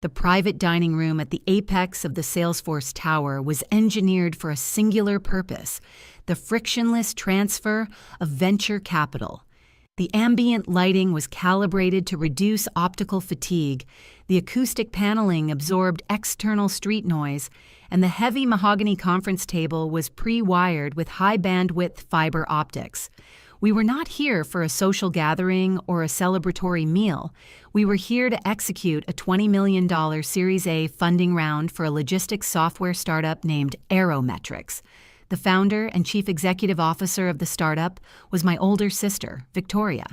The private dining room at the apex of the Salesforce Tower was engineered for a singular purpose: the frictionless transfer of venture capital. The ambient lighting was calibrated to reduce optical fatigue, the acoustic paneling absorbed external street noise, and the heavy mahogany conference table was pre-wired with high-bandwidth fiber optics. We were not here for a social gathering or a celebratory meal. We were here to execute a $20 million Series A funding round for a logistics software startup named Aerometrics. The founder and chief executive officer of the startup was my older sister, Victoria.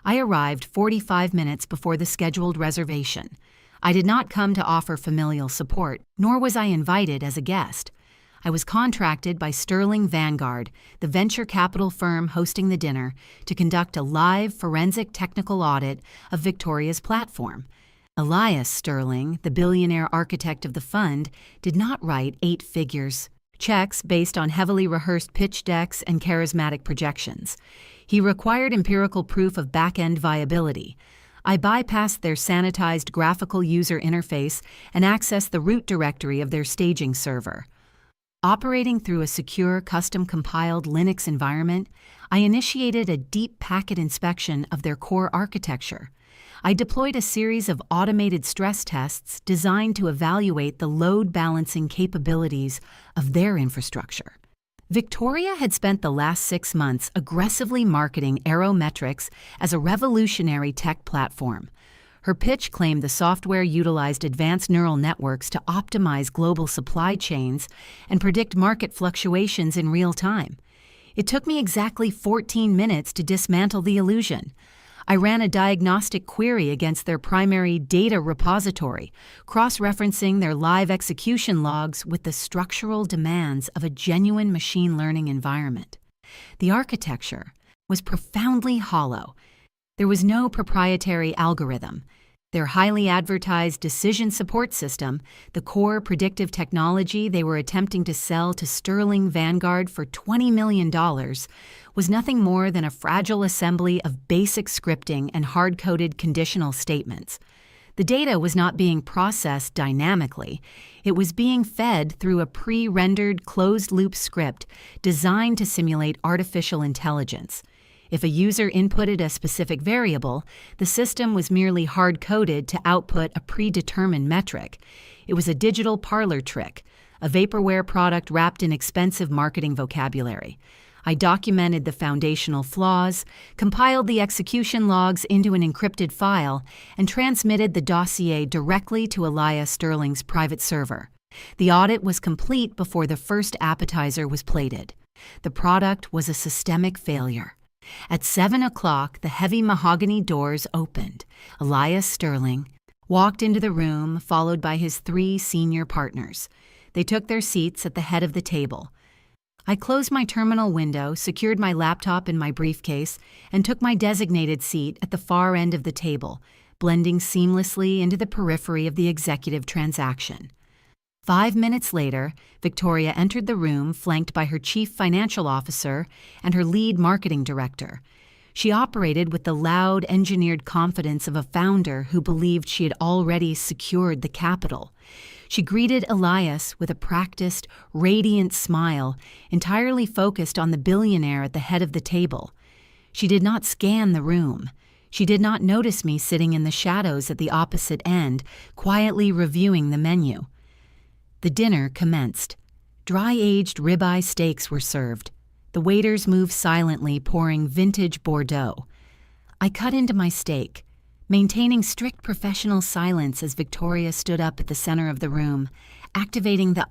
I arrived 45 minutes before the scheduled reservation. I did not come to offer familial support, nor was I invited as a guest. I was contracted by Sterling Vanguard, the venture capital firm hosting the dinner, to conduct a live forensic technical audit of Victoria's platform. Elias Sterling, the billionaire architect of the fund, did not write 8 figures checks based on heavily rehearsed pitch decks and charismatic projections. He required empirical proof of backend viability. I bypassed their sanitized graphical user interface and accessed the root directory of their staging server. Operating through a secure, custom-compiled Linux environment, I initiated a deep packet inspection of their core architecture. I deployed a series of automated stress tests designed to evaluate the load-balancing capabilities of their infrastructure. Victoria had spent the last 6 months aggressively marketing Aerometrics as a revolutionary tech platform. Her pitch claimed the software utilized advanced neural networks to optimize global supply chains and predict market fluctuations in real time. It took me exactly 14 minutes to dismantle the illusion. I ran a diagnostic query against their primary data repository, cross-referencing their live execution logs with the structural demands of a genuine machine learning environment. The architecture was profoundly hollow. There was no proprietary algorithm. Their highly advertised decision support system, the core predictive technology they were attempting to sell to Sterling Vanguard for $20 million, was nothing more than a fragile assembly of basic scripting and hard-coded conditional statements. The data was not being processed dynamically. It was being fed through a pre-rendered closed-loop script designed to simulate artificial intelligence. If a user inputted a specific variable, the system was merely hard-coded to output a predetermined metric. It was a digital parlor trick, a vaporware product wrapped in expensive marketing vocabulary. I documented the foundational flaws, compiled the execution logs into an encrypted file, and transmitted the dossier directly to Elias Sterling's private server. The audit was complete before the first appetizer was plated. The product was a systemic failure. At 7 o'clock, the heavy mahogany doors opened. Elias Sterling walked into the room, followed by his 3 senior partners. They took their seats at the head of the table. I closed my terminal window, secured my laptop in my briefcase, and took my designated seat at the far end of the table, blending seamlessly into the periphery of the executive transaction. 5 minutes later, Victoria entered the room flanked by her chief financial officer and her lead marketing director. She operated with the loud, engineered confidence of a founder who believed she had already secured the capital. She greeted Elias with a practiced, radiant smile, entirely focused on the billionaire at the head of the table. She did not scan the room. She did not notice me sitting in the shadows at the opposite end, quietly reviewing the menu. The dinner commenced. Dry-aged ribeye steaks were served. The waiters moved silently, pouring vintage Bordeaux. I cut into my steak, maintaining strict professional silence as Victoria stood up at the center of the room, activating the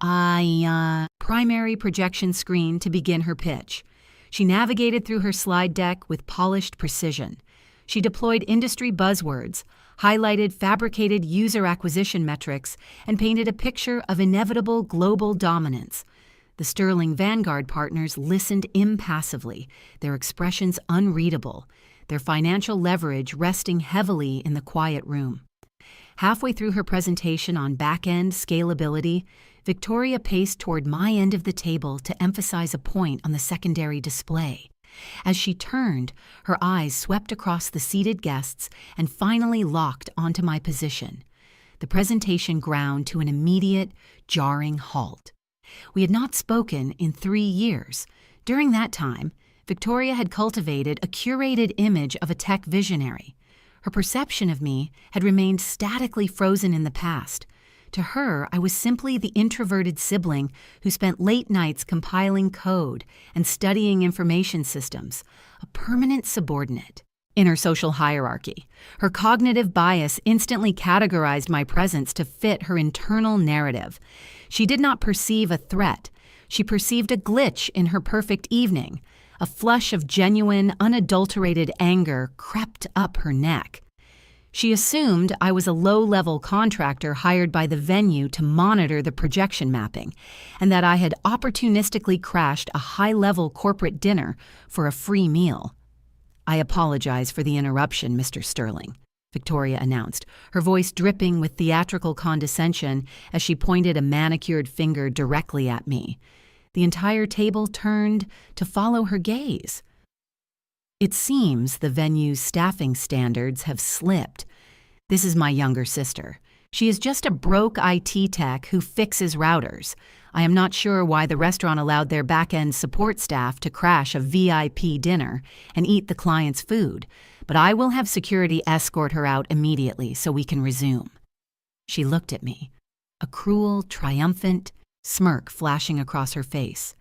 primary projection screen to begin her pitch. She navigated through her slide deck with polished precision. She deployed industry buzzwords, highlighted fabricated user acquisition metrics, and painted a picture of inevitable global dominance. The Sterling Vanguard partners listened impassively, their expressions unreadable, their financial leverage resting heavily in the quiet room. Halfway through her presentation on back-end scalability, Victoria paced toward my end of the table to emphasize a point on the secondary display. As she turned, her eyes swept across the seated guests and finally locked onto my position. the presentation ground to an immediate, jarring halt. We had not spoken in 3 years. During that time, Victoria had cultivated a curated image of a tech visionary. Her perception of me had remained statically frozen in the past. To her, I was simply the introverted sibling who spent late nights compiling code and studying information systems, a permanent subordinate. In her social hierarchy, her cognitive bias instantly categorized my presence to fit her internal narrative. She did not perceive a threat. She perceived a glitch in her perfect evening. A flush of genuine, unadulterated anger crept up her neck. She assumed I was a low-level contractor hired by the venue to monitor the projection mapping, and that I had opportunistically crashed a high-level corporate dinner for a free meal. "I apologize for the interruption, Mr. Sterling," Victoria announced, her voice dripping with theatrical condescension as she pointed a manicured finger directly at me. The entire table turned to follow her gaze. "It seems the venue's staffing standards have slipped. This is my younger sister. She is just a broke IT tech who fixes routers. I am not sure why the restaurant allowed their backend support staff to crash a VIP dinner and eat the client's food, but I will have security escort her out immediately so we can resume." She looked at me, a cruel, triumphant smirk flashing across her face.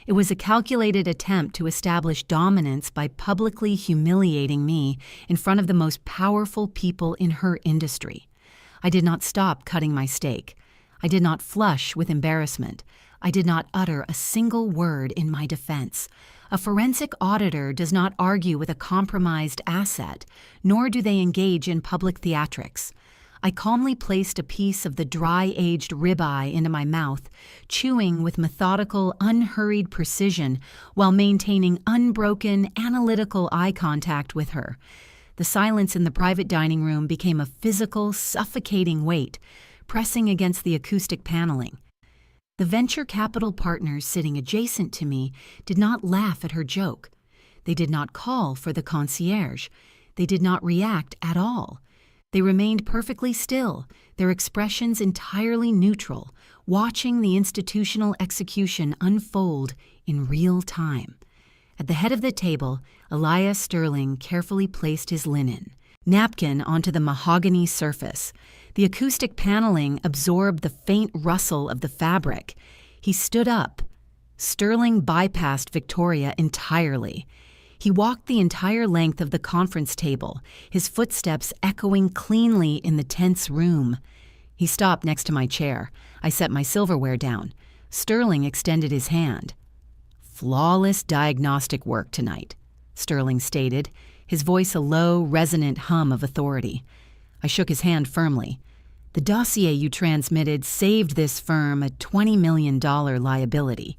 It was a calculated attempt to establish dominance by publicly humiliating me in front of the most powerful people in her industry. I did not stop cutting my steak. I did not flush with embarrassment. I did not utter a single word in my defense. A forensic auditor does not argue with a compromised asset, nor do they engage in public theatrics. I calmly placed a piece of the dry-aged ribeye into my mouth, chewing with methodical, unhurried precision while maintaining unbroken, analytical eye contact with her. The silence in the private dining room became a physical, suffocating weight, pressing against the acoustic paneling. The venture capital partners sitting adjacent to me did not laugh at her joke. They did not call for the concierge. They did not react at all. They remained perfectly still, their expressions entirely neutral, watching the institutional execution unfold in real time. At the head of the table, Elias Sterling carefully placed his linen napkin onto the mahogany surface. The acoustic paneling absorbed the faint rustle of the fabric. He stood up. Sterling bypassed Victoria entirely. He walked the entire length of the conference table, his footsteps echoing cleanly in the tense room. He stopped next to my chair. I set my silverware down. Sterling extended his hand. "Flawless diagnostic work tonight," Sterling stated, his voice a low, resonant hum of authority. I shook his hand firmly. "The dossier you transmitted saved this firm a $20 million liability."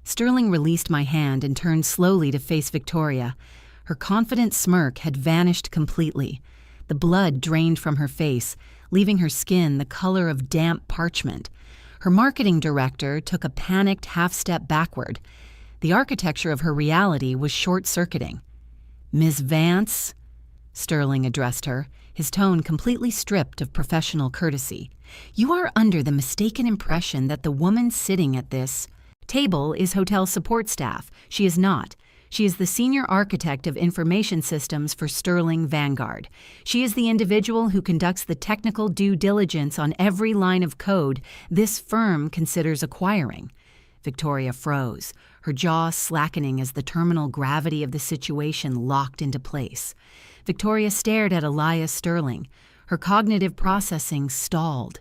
Sterling released my hand and turned slowly to face Victoria. Her confident smirk had vanished completely. The blood drained from her face, leaving her skin the color of damp parchment. Her marketing director took a panicked half-step backward. The architecture of her reality was short-circuiting. "Miss Vance," Sterling addressed her, his tone completely stripped of professional courtesy, "you are under the mistaken impression that the woman sitting at this table is hotel support staff. She is not. She is the senior architect of information systems for Sterling Vanguard. She is the individual who conducts the technical due diligence on every line of code this firm considers acquiring." Victoria froze, her jaw slackening as the terminal gravity of the situation locked into place. Victoria stared at Elias Sterling. Her cognitive processing stalled.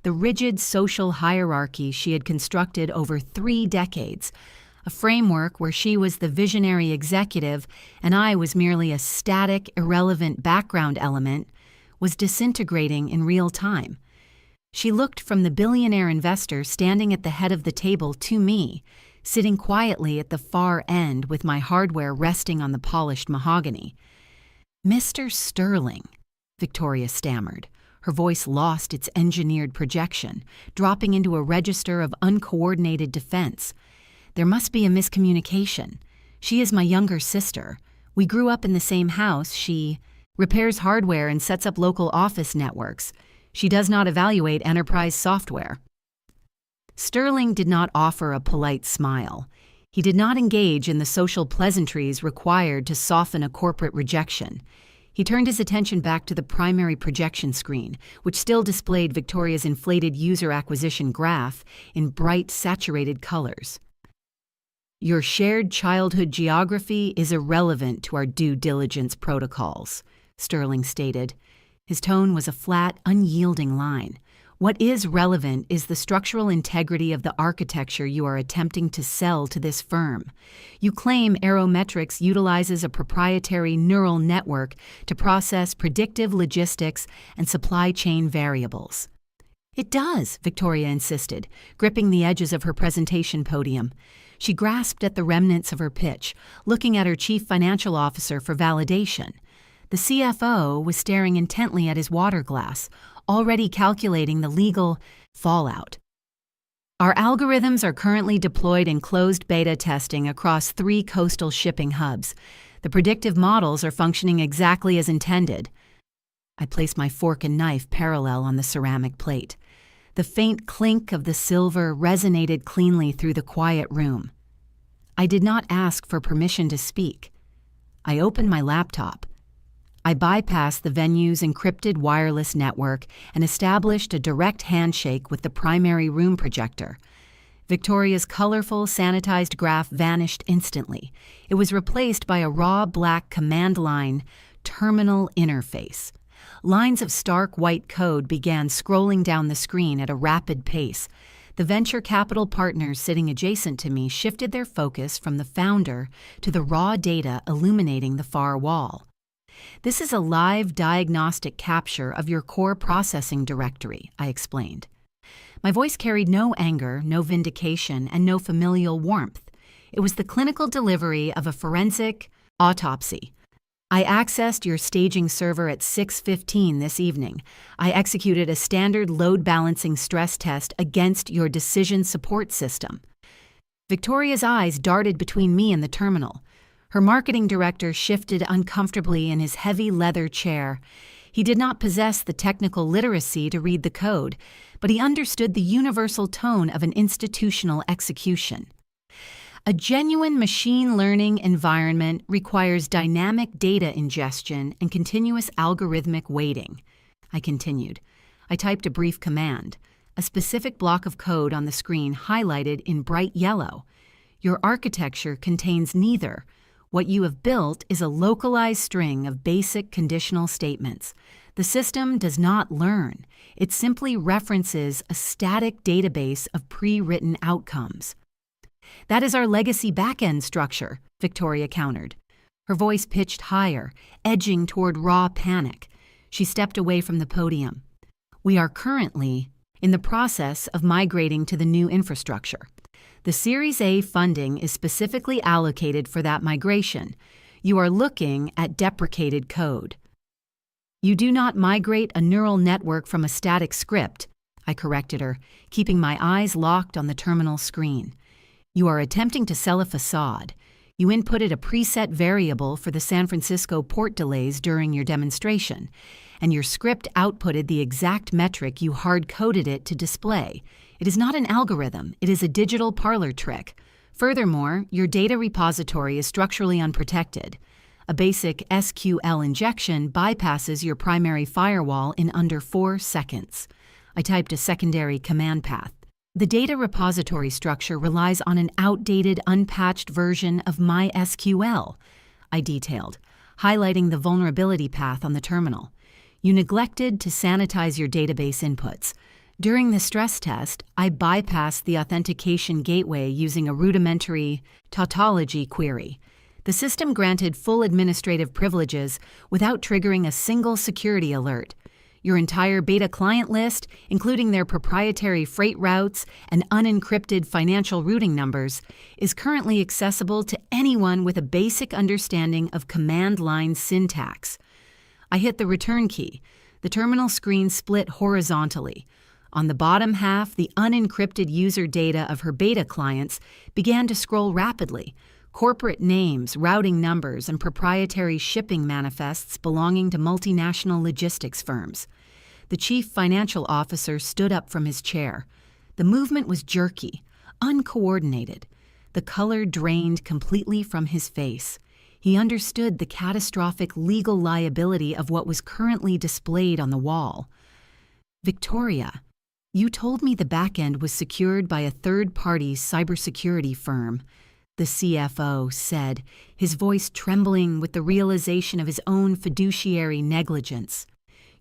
The rigid social hierarchy she had constructed over 3 decades, a framework where she was the visionary executive and I was merely a static, irrelevant background element, was disintegrating in real time. She looked from the billionaire investor standing at the head of the table to me, sitting quietly at the far end with my hardware resting on the polished mahogany. "Mr. Sterling," Victoria stammered. Her voice lost its engineered projection, dropping into a register of uncoordinated defense. "There must be a miscommunication. She is my younger sister. We grew up in the same house. She repairs hardware and sets up local office networks. She does not evaluate enterprise software. Sterling did not offer a polite smile. He did not engage in the social pleasantries required to soften a corporate rejection. He turned his attention back to the primary projection screen, which still displayed Victoria's inflated user acquisition graph in bright, saturated colors. Your shared childhood geography is irrelevant to our due diligence protocols, Sterling stated. His tone was a flat, unyielding line. What is relevant is the structural integrity of the architecture you are attempting to sell to this firm. You claim Aerometrics utilizes a proprietary neural network to process predictive logistics and supply chain variables. It does, Victoria insisted, gripping the edges of her presentation podium. She grasped at the remnants of her pitch, looking at her chief financial officer for validation. The CFO was staring intently at his water glass, already calculating the legal fallout. Our algorithms are currently deployed in closed beta testing across 3 coastal shipping hubs. The predictive models are functioning exactly as intended. I placed my fork and knife parallel on the ceramic plate. The faint clink of the silver resonated cleanly through the quiet room. I did not ask for permission to speak. I opened my laptop. I bypassed the venue's encrypted wireless network and established a direct handshake with the primary room projector. Victoria's colorful, sanitized graph vanished instantly. It was replaced by a raw black command line terminal interface. Lines of stark white code began scrolling down the screen at a rapid pace. The venture capital partners sitting adjacent to me shifted their focus from the founder to the raw data illuminating the far wall. This is a live diagnostic capture of your core processing directory, I explained. My voice carried no anger, no vindication, and no familial warmth. It was the clinical delivery of a forensic autopsy. I accessed your staging server at 6:15 this evening. I executed a standard load balancing stress test against your decision support system. Victoria's eyes darted between me and the terminal. Her marketing director shifted uncomfortably in his heavy leather chair. He did not possess the technical literacy to read the code, but he understood the universal tone of an institutional execution. A genuine machine learning environment requires dynamic data ingestion and continuous algorithmic weighting. I continued. I typed a brief command. A specific block of code on the screen highlighted in bright yellow. Your architecture contains neither. What you have built is a localized string of basic conditional statements. The system does not learn. It simply references a static database of pre-written outcomes. That is our legacy backend structure, Victoria countered. Her voice pitched higher, edging toward raw panic. She stepped away from the podium. We are currently in the process of migrating to the new infrastructure. The Series A funding is specifically allocated for that migration. You are looking at deprecated code. You do not migrate a neural network from a static script, I corrected her, keeping my eyes locked on the terminal screen. You are attempting to sell a facade. You inputted a preset variable for the San Francisco port delays during your demonstration, and your script outputted the exact metric you hard-coded it to display. It is not an algorithm, it is a digital parlor trick. Furthermore, your data repository is structurally unprotected. A basic SQL injection bypasses your primary firewall in under 4 seconds. I typed a secondary command path. The data repository structure relies on an outdated, unpatched version of MySQL, I detailed, highlighting the vulnerability path on the terminal. You neglected to sanitize your database inputs. During the stress test, I bypassed the authentication gateway using a rudimentary tautology query. The system granted full administrative privileges without triggering a single security alert. Your entire beta client list, including their proprietary freight routes and unencrypted financial routing numbers, is currently accessible to anyone with a basic understanding of command line syntax. I hit the return key. The terminal screen split horizontally. On the bottom half, the unencrypted user data of her beta clients began to scroll rapidly. Corporate names, routing numbers, and proprietary shipping manifests belonging to multinational logistics firms. The chief financial officer stood up from his chair. The movement was jerky, uncoordinated. The color drained completely from his face. He understood the catastrophic legal liability of what was currently displayed on the wall. "Victoria, you told me the backend was secured by a third-party cybersecurity firm," the CFO said, his voice trembling with the realization of his own fiduciary negligence.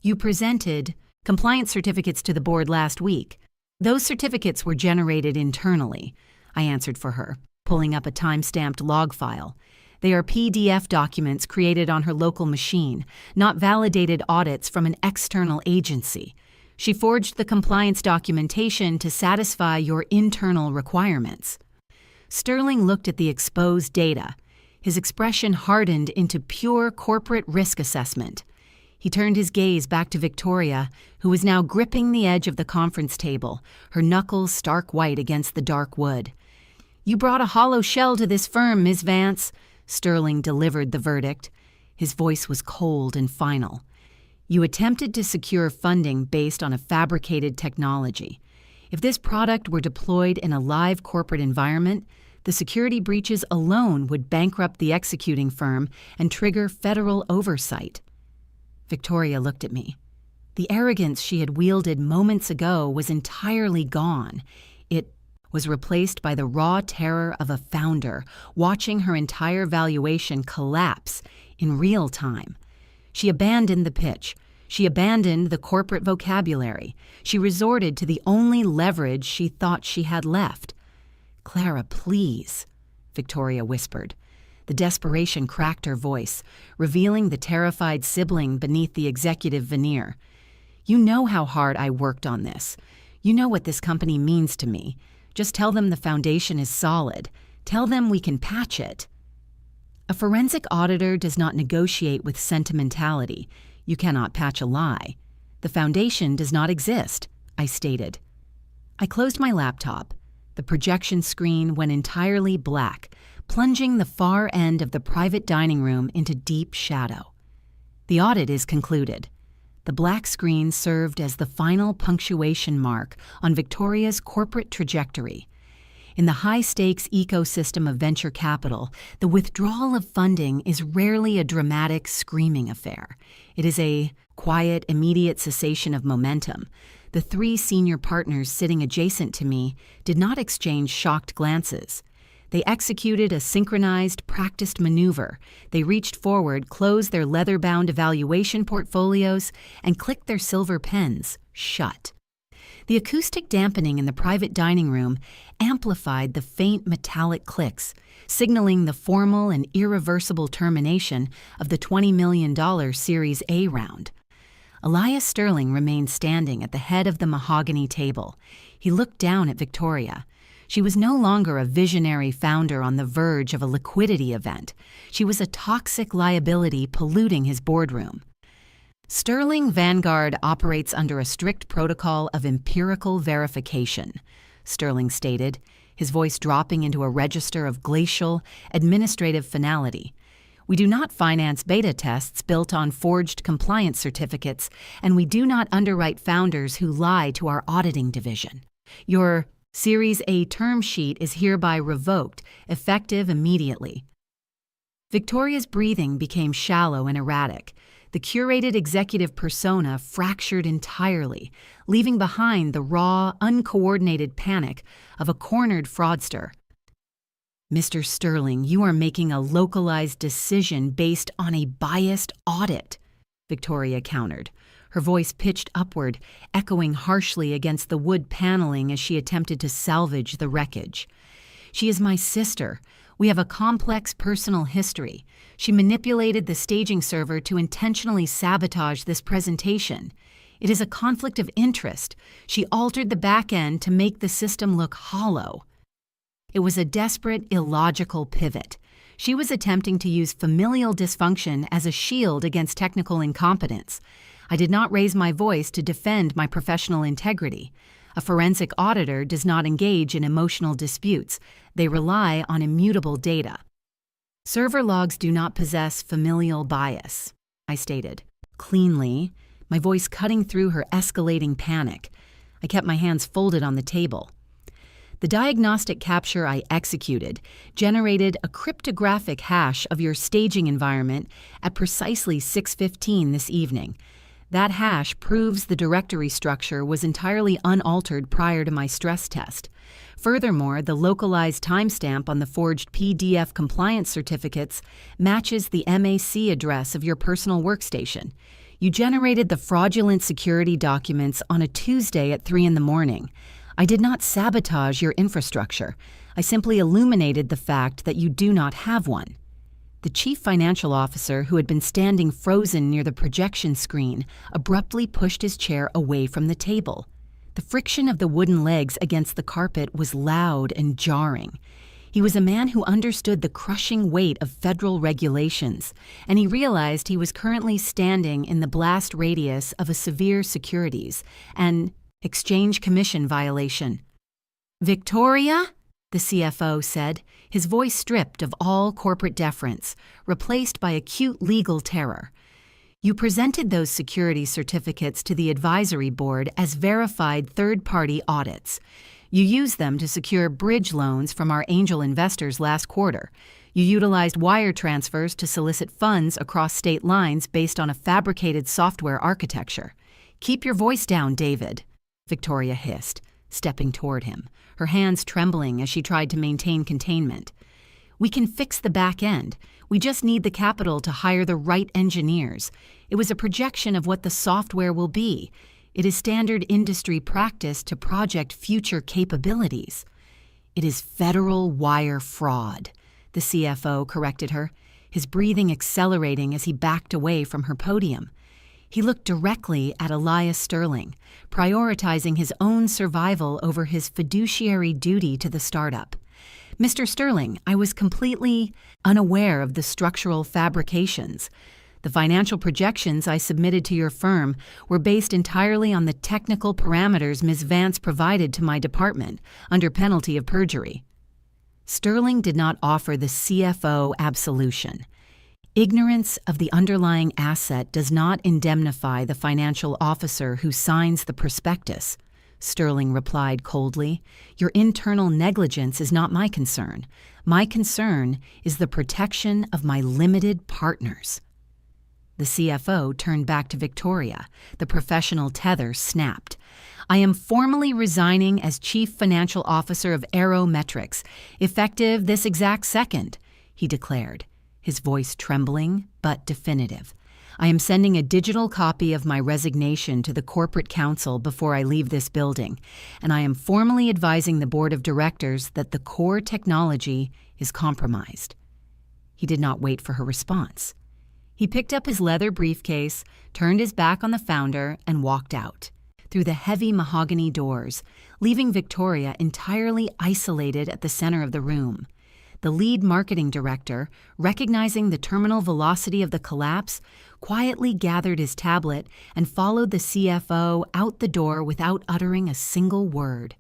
"You presented compliance certificates to the board last week. Those certificates were generated internally," I answered for her, pulling up a time-stamped log file. "They are PDF documents created on her local machine, not validated audits from an external agency. She forged the compliance documentation to satisfy your internal requirements." Sterling looked at the exposed data. His expression hardened into pure corporate risk assessment. He turned his gaze back to Victoria, who was now gripping the edge of the conference table, her knuckles stark white against the dark wood. "You brought a hollow shell to this firm, Ms. Vance," Sterling delivered the verdict. His voice was cold and final. "You attempted to secure funding based on a fabricated technology. If this product were deployed in a live corporate environment, the security breaches alone would bankrupt the executing firm and trigger federal oversight." Victoria looked at me. The arrogance she had wielded moments ago was entirely gone. It was replaced by the raw terror of a founder watching her entire valuation collapse in real time. She abandoned the pitch. She abandoned the corporate vocabulary. She resorted to the only leverage she thought she had left. "Clara, please," Victoria whispered. The desperation cracked her voice, revealing the terrified sibling beneath the executive veneer. "You know how hard I worked on this. You know what this company means to me. Just tell them the foundation is solid. Tell them we can patch it." "A forensic auditor does not negotiate with sentimentality. You cannot patch a lie. The foundation does not exist," I stated. I closed my laptop. The projection screen went entirely black, plunging the far end of the private dining room into deep shadow. The audit is concluded. The black screen served as the final punctuation mark on Victoria's corporate trajectory. In the high-stakes ecosystem of venture capital, the withdrawal of funding is rarely a dramatic, screaming affair. It is a quiet, immediate cessation of momentum. The three senior partners sitting adjacent to me did not exchange shocked glances. They executed a synchronized, practiced maneuver. They reached forward, closed their leather-bound evaluation portfolios, and clicked their silver pens shut. The acoustic dampening in the private dining room amplified the faint metallic clicks, signaling the formal and irreversible termination of the $20 million Series A round. Elias Sterling remained standing at the head of the mahogany table. He looked down at Victoria. She was no longer a visionary founder on the verge of a liquidity event. She was a toxic liability polluting his boardroom. "Sterling Vanguard operates under a strict protocol of empirical verification," Sterling stated, his voice dropping into a register of glacial, administrative finality. "We do not finance beta tests built on forged compliance certificates, and we do not underwrite founders who lie to our auditing division. Your Series A term sheet is hereby revoked, effective immediately." Victoria's breathing became shallow and erratic. The curated executive persona fractured entirely, leaving behind the raw, uncoordinated panic of a cornered fraudster. "Mr. Sterling, you are making a localized decision based on a biased audit," Victoria countered, her voice pitched upward, echoing harshly against the wood paneling as she attempted to salvage the wreckage. "She is my sister. We have a complex personal history. She manipulated the staging server to intentionally sabotage this presentation. It is a conflict of interest. She altered the backend to make the system look hollow." It was a desperate, illogical pivot. She was attempting to use familial dysfunction as a shield against technical incompetence. I did not raise my voice to defend my professional integrity. A forensic auditor does not engage in emotional disputes. They rely on immutable data. "Server logs do not possess familial bias," I stated, cleanly, my voice cutting through her escalating panic. I kept my hands folded on the table. The diagnostic capture I executed generated a cryptographic hash of your staging environment at precisely 6:15 this evening. That hash proves the directory structure was entirely unaltered prior to my stress test. Furthermore, the localized timestamp on the forged PDF compliance certificates matches the MAC address of your personal workstation. You generated the fraudulent security documents on a Tuesday at 3 in the morning. I did not sabotage your infrastructure. I simply illuminated the fact that you do not have one. The chief financial officer, who had been standing frozen near the projection screen, abruptly pushed his chair away from the table. The friction of the wooden legs against the carpet was loud and jarring. He was a man who understood the crushing weight of federal regulations, and he realized he was currently standing in the blast radius of a severe securities and Exchange Commission violation. "Victoria?" the CFO said, his voice stripped of all corporate deference, replaced by acute legal terror. "You presented those security certificates to the advisory board as verified third-party audits. You used them to secure bridge loans from our angel investors last quarter. You utilized wire transfers to solicit funds across state lines based on a fabricated software architecture. Keep your voice down, David," Victoria hissed, stepping toward him, her hands trembling as she tried to maintain containment. "We can fix the back end. We just need the capital to hire the right engineers. It was a projection of what the software will be. It is standard industry practice to project future capabilities." "It is federal wire fraud," the CFO corrected her, his breathing accelerating as he backed away from her podium. He looked directly at Elias Sterling, prioritizing his own survival over his fiduciary duty to the startup. "Mr. Sterling, I was completely unaware of the structural fabrications. The financial projections I submitted to your firm were based entirely on the technical parameters Ms. Vance provided to my department, under penalty of perjury." Sterling did not offer the CFO absolution. Ignorance of the underlying asset does not indemnify the financial officer who signs the prospectus, Sterling replied coldly. "Your internal negligence is not my concern. My concern is the protection of my limited partners." The CFO turned back to Victoria. The professional tether snapped. "I am formally resigning as Chief Financial Officer of Aerometrics, effective this exact second," he declared, his voice trembling but definitive. "I am sending a digital copy of my resignation to the corporate council before I leave this building, and I am formally advising the board of directors that the core technology is compromised." He did not wait for her response. He picked up his leather briefcase, turned his back on the founder, and walked out, through the heavy mahogany doors, leaving Victoria entirely isolated at the center of the room. The lead marketing director, recognizing the terminal velocity of the collapse, quietly gathered his tablet and followed the CFO out the door without uttering a single word.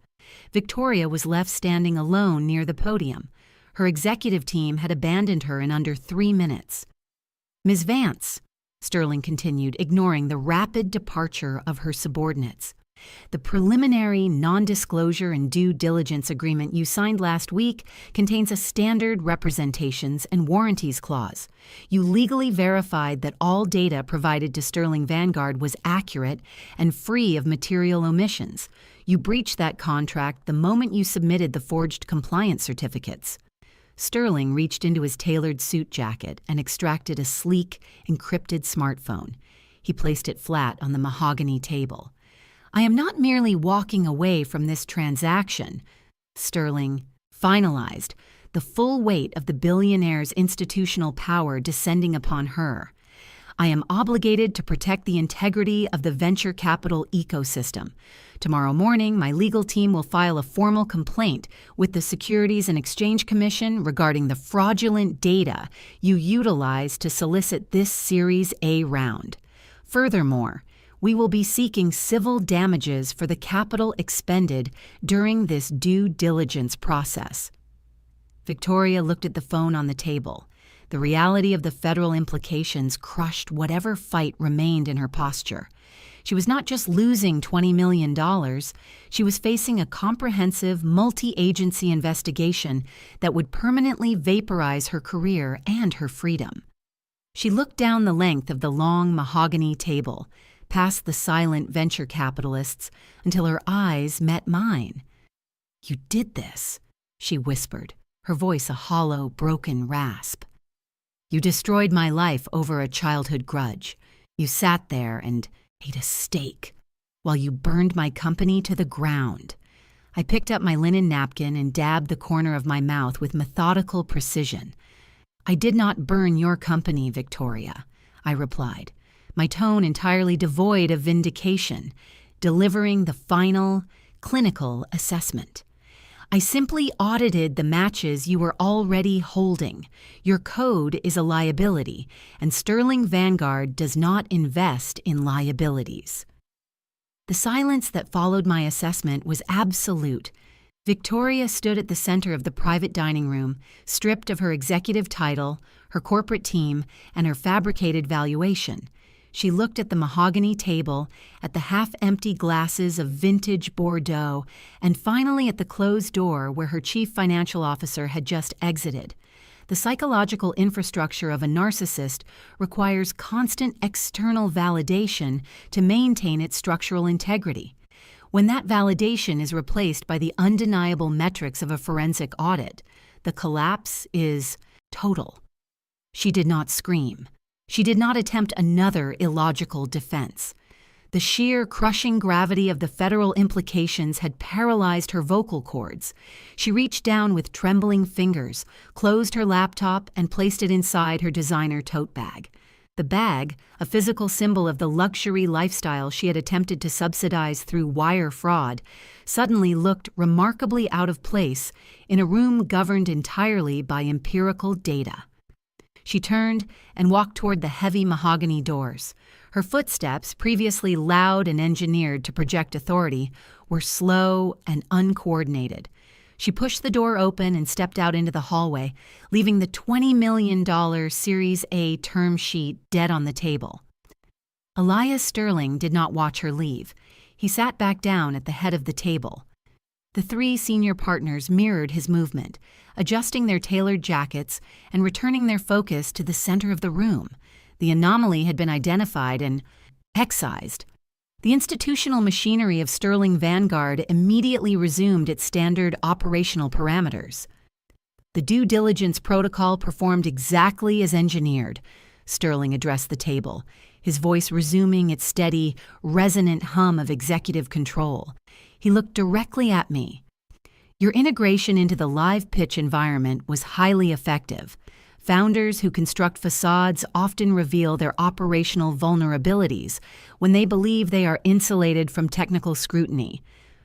Victoria was left standing alone near the podium. Her executive team had abandoned her in under 3 minutes. "Ms. Vance," Sterling continued, ignoring the rapid departure of her subordinates, "the preliminary non-disclosure and due diligence agreement you signed last week contains a standard representations and warranties clause. You legally verified that all data provided to Sterling Vanguard was accurate and free of material omissions. You breached that contract the moment you submitted the forged compliance certificates." Sterling reached into his tailored suit jacket and extracted a sleek, encrypted smartphone. He placed it flat on the mahogany table. "I am not merely walking away from this transaction," Sterling finalized, the full weight of the billionaire's institutional power descending upon her. "I am obligated to protect the integrity of the venture capital ecosystem. Tomorrow morning, my legal team will file a formal complaint with the Securities and Exchange Commission regarding the fraudulent data you utilized to solicit this Series A round. Furthermore, we will be seeking civil damages for the capital expended during this due diligence process." Victoria looked at the phone on the table. The reality of the federal implications crushed whatever fight remained in her posture. She was not just losing $20 million, she was facing a comprehensive, multi-agency investigation that would permanently vaporize her career and her freedom. She looked down the length of the long mahogany table, past the silent venture capitalists, until her eyes met mine. "You did this," she whispered, her voice a hollow, broken rasp. "You destroyed my life over a childhood grudge. You sat there and ate a steak while you burned my company to the ground." I picked up my linen napkin and dabbed the corner of my mouth with methodical precision. "I did not burn your company, Victoria," I replied, my tone entirely devoid of vindication, delivering the final, clinical assessment. "I simply audited the matches you were already holding. Your code is a liability, and Sterling Vanguard does not invest in liabilities." The silence that followed my assessment was absolute. Victoria stood at the center of the private dining room, stripped of her executive title, her corporate team, and her fabricated valuation. She looked at the mahogany table, at the half-empty glasses of vintage Bordeaux, and finally at the closed door where her chief financial officer had just exited. The psychological infrastructure of a narcissist requires constant external validation to maintain its structural integrity. When that validation is replaced by the undeniable metrics of a forensic audit, the collapse is total. She did not scream. She did not attempt another illogical defense. The sheer, crushing gravity of the federal implications had paralyzed her vocal cords. She reached down with trembling fingers, closed her laptop, and placed it inside her designer tote bag. The bag, a physical symbol of the luxury lifestyle she had attempted to subsidize through wire fraud, suddenly looked remarkably out of place in a room governed entirely by empirical data. She turned and walked toward the heavy mahogany doors. Her footsteps, previously loud and engineered to project authority, were slow and uncoordinated. She pushed the door open and stepped out into the hallway, leaving the $20 million Series A term sheet dead on the table. Elias Sterling did not watch her leave. He sat back down at the head of the table. The three senior partners mirrored his movement, adjusting their tailored jackets and returning their focus to the center of the room. The anomaly had been identified and excised. The institutional machinery of Sterling Vanguard immediately resumed its standard operational parameters. The due diligence protocol performed exactly as engineered. Sterling addressed the table, his voice resuming its steady, resonant hum of executive control. He looked directly at me. "Your integration into the live pitch environment was highly effective. Founders who construct facades often reveal their operational vulnerabilities when they believe they are insulated from technical scrutiny.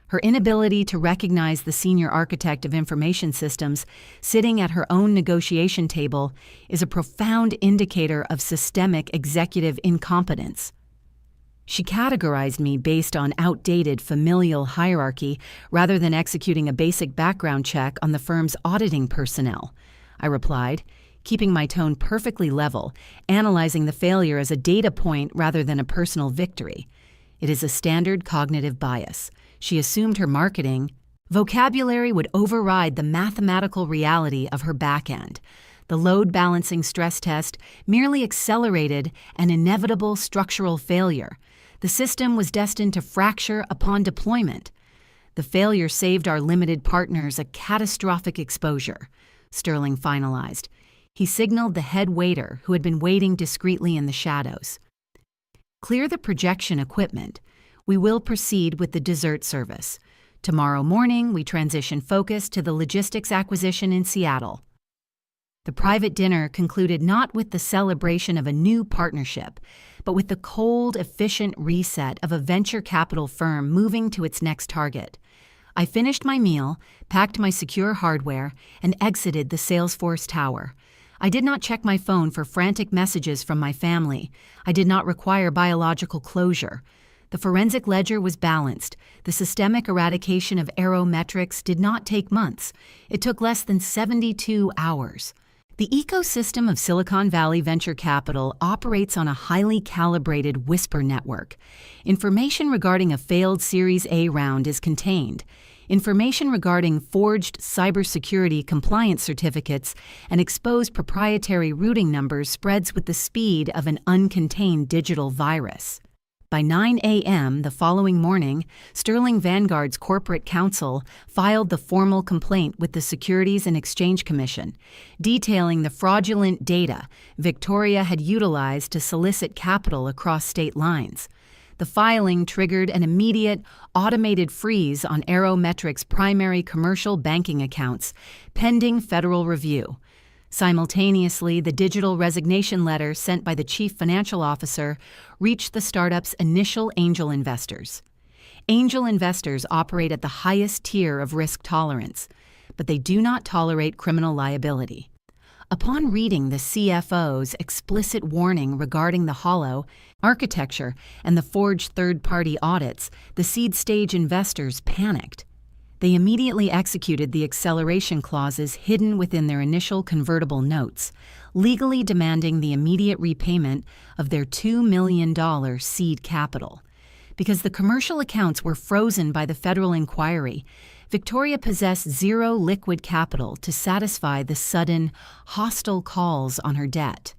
Her inability to recognize the senior architect of information systems sitting at her own negotiation table is a profound indicator of systemic executive incompetence. She categorized me based on outdated familial hierarchy rather than executing a basic background check on the firm's auditing personnel," I replied, keeping my tone perfectly level, analyzing the failure as a data point rather than a personal victory. "It is a standard cognitive bias. She assumed her marketing vocabulary would override the mathematical reality of her backend. The load-balancing stress test merely accelerated an inevitable structural failure. The system was destined to fracture upon deployment. The failure saved our limited partners a catastrophic exposure," Sterling finalized. He signaled the head waiter who had been waiting discreetly in the shadows. "Clear the projection equipment. We will proceed with the dessert service. Tomorrow morning, we transition focus to the logistics acquisition in Seattle." The private dinner concluded not with the celebration of a new partnership, but with the cold, efficient reset of a venture capital firm moving to its next target. I finished my meal, packed my secure hardware, and exited the Salesforce tower. I did not check my phone for frantic messages from my family. I did not require biological closure. The forensic ledger was balanced. The systemic eradication of aerometrics did not take months. It took less than 72 hours. The ecosystem of Silicon Valley venture capital operates on a highly calibrated whisper network. Information regarding a failed Series A round is contained. Information regarding forged cybersecurity compliance certificates and exposed proprietary routing numbers spreads with the speed of an uncontained digital virus. By 9 a.m. the following morning, Sterling Vanguard's corporate counsel filed the formal complaint with the Securities and Exchange Commission, detailing the fraudulent data Victoria had utilized to solicit capital across state lines. The filing triggered an immediate, automated freeze on Aerometric's primary commercial banking accounts, pending federal review. Simultaneously, the digital resignation letter sent by the chief financial officer reached the startup's initial angel investors. Angel investors operate at the highest tier of risk tolerance, but they do not tolerate criminal liability. Upon reading the CFO's explicit warning regarding the hollow architecture and the forged third-party audits, the seed-stage investors panicked. They immediately executed the acceleration clauses hidden within their initial convertible notes, legally demanding the immediate repayment of their $2 million seed capital. Because the commercial accounts were frozen by the federal inquiry, Victoria possessed zero liquid capital to satisfy the sudden, hostile calls on her debt.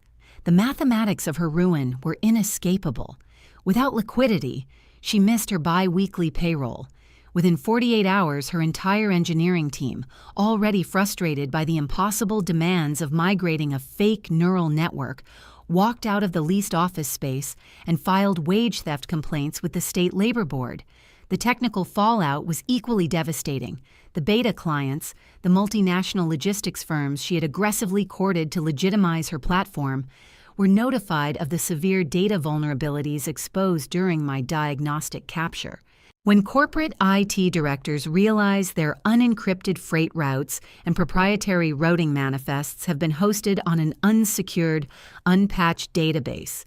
The mathematics of her ruin were inescapable. Without liquidity, she missed her bi-weekly payroll. Within 48 hours, her entire engineering team, already frustrated by the impossible demands of migrating a fake neural network, walked out of the leased office space and filed wage theft complaints with the state labor board. The technical fallout was equally devastating. The beta clients, the multinational logistics firms she had aggressively courted to legitimize her platform, were notified of the severe data vulnerabilities exposed during my diagnostic capture. When corporate IT directors realize their unencrypted freight routes and proprietary routing manifests have been hosted on an unsecured, unpatched database,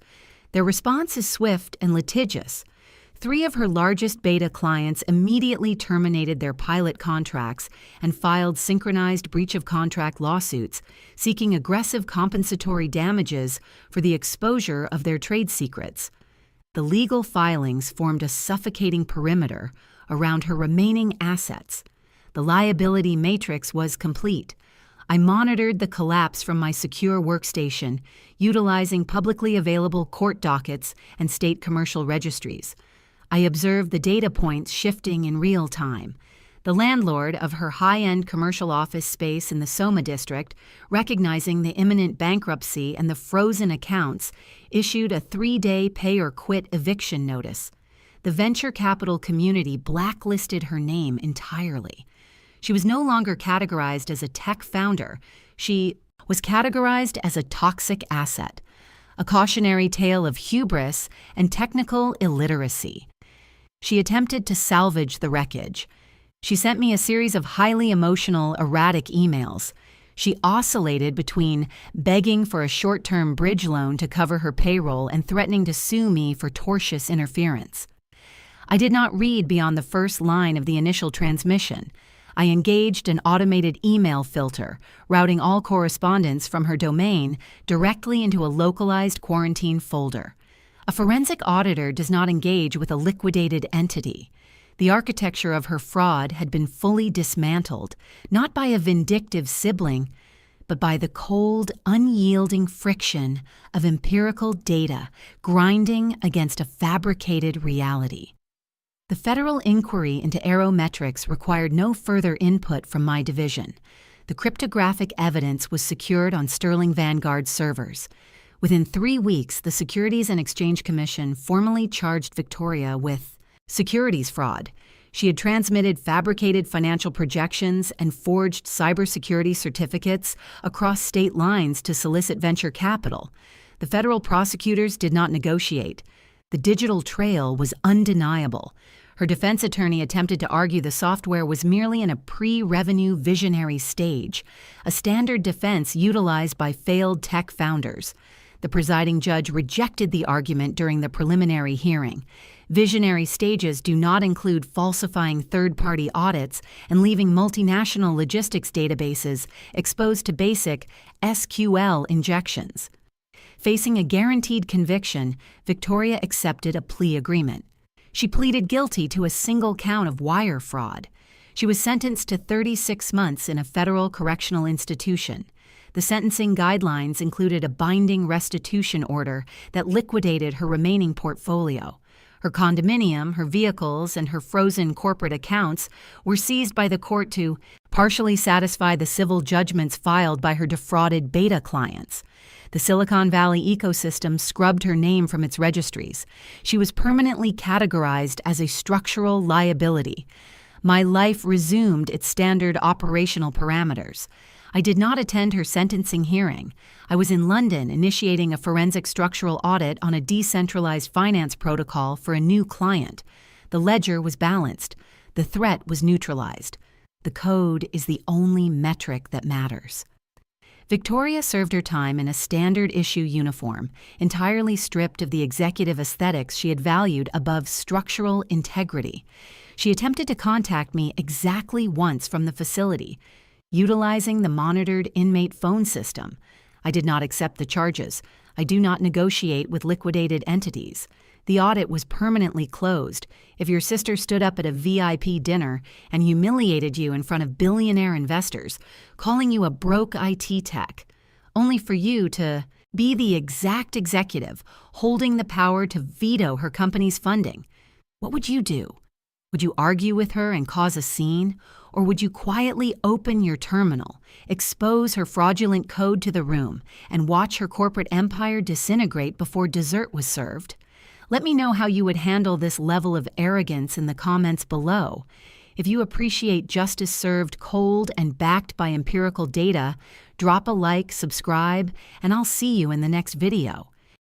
their response is swift and litigious. 3 of her largest beta clients immediately terminated their pilot contracts and filed synchronized breach of contract lawsuits, seeking aggressive compensatory damages for the exposure of their trade secrets. The legal filings formed a suffocating perimeter around her remaining assets. The liability matrix was complete. I monitored the collapse from my secure workstation, utilizing publicly available court dockets and state commercial registries. I observed the data points shifting in real time. The landlord of her high-end commercial office space in the Soma district, recognizing the imminent bankruptcy and the frozen accounts, issued a 3-day pay-or-quit eviction notice. The venture capital community blacklisted her name entirely. She was no longer categorized as a tech founder. She was categorized as a toxic asset, a cautionary tale of hubris and technical illiteracy. She attempted to salvage the wreckage. She sent me a series of highly emotional, erratic emails. She oscillated between begging for a short-term bridge loan to cover her payroll and threatening to sue me for tortious interference. I did not read beyond the first line of the initial transmission. I engaged an automated email filter, routing all correspondence from her domain directly into a localized quarantine folder. A forensic auditor does not engage with a liquidated entity. The architecture of her fraud had been fully dismantled, not by a vindictive sibling, but by the cold, unyielding friction of empirical data grinding against a fabricated reality. The federal inquiry into Aerometrics required no further input from my division. The cryptographic evidence was secured on Sterling Vanguard servers. Within 3 weeks, the Securities and Exchange Commission formally charged Victoria with securities fraud. She had transmitted fabricated financial projections and forged cybersecurity certificates across state lines to solicit venture capital. The federal prosecutors did not negotiate. The digital trail was undeniable. Her defense attorney attempted to argue the software was merely in a pre-revenue visionary stage, a standard defense utilized by failed tech founders. The presiding judge rejected the argument during the preliminary hearing. Visionary stages do not include falsifying third-party audits and leaving multinational logistics databases exposed to basic SQL injections. Facing a guaranteed conviction, Victoria accepted a plea agreement. She pleaded guilty to a single count of wire fraud. She was sentenced to 36 months in a federal correctional institution. The sentencing guidelines included a binding restitution order that liquidated her remaining portfolio. Her condominium, her vehicles, and her frozen corporate accounts were seized by the court to partially satisfy the civil judgments filed by her defrauded beta clients. The Silicon Valley ecosystem scrubbed her name from its registries. She was permanently categorized as a structural liability. My life resumed its standard operational parameters. I did not attend her sentencing hearing. I was in London initiating a forensic structural audit on a decentralized finance protocol for a new client. The ledger was balanced. The threat was neutralized. The code is the only metric that matters. Victoria served her time in a standard-issue uniform, entirely stripped of the executive aesthetics she had valued above structural integrity. She attempted to contact me exactly once from the facility, utilizing the monitored inmate phone system. I did not accept the charges. I do not negotiate with liquidated entities. The audit was permanently closed. If your sister stood up at a VIP dinner and humiliated you in front of billionaire investors, calling you a broke IT tech, only for you to be the exact executive holding the power to veto her company's funding, what would you do? Would you argue with her and cause a scene? Or would you quietly open your terminal, expose her fraudulent code to the room, and watch her corporate empire disintegrate before dessert was served? Let me know how you would handle this level of arrogance in the comments below. If you appreciate justice served cold and backed by empirical data, drop a like, subscribe, and I'll see you in the next video.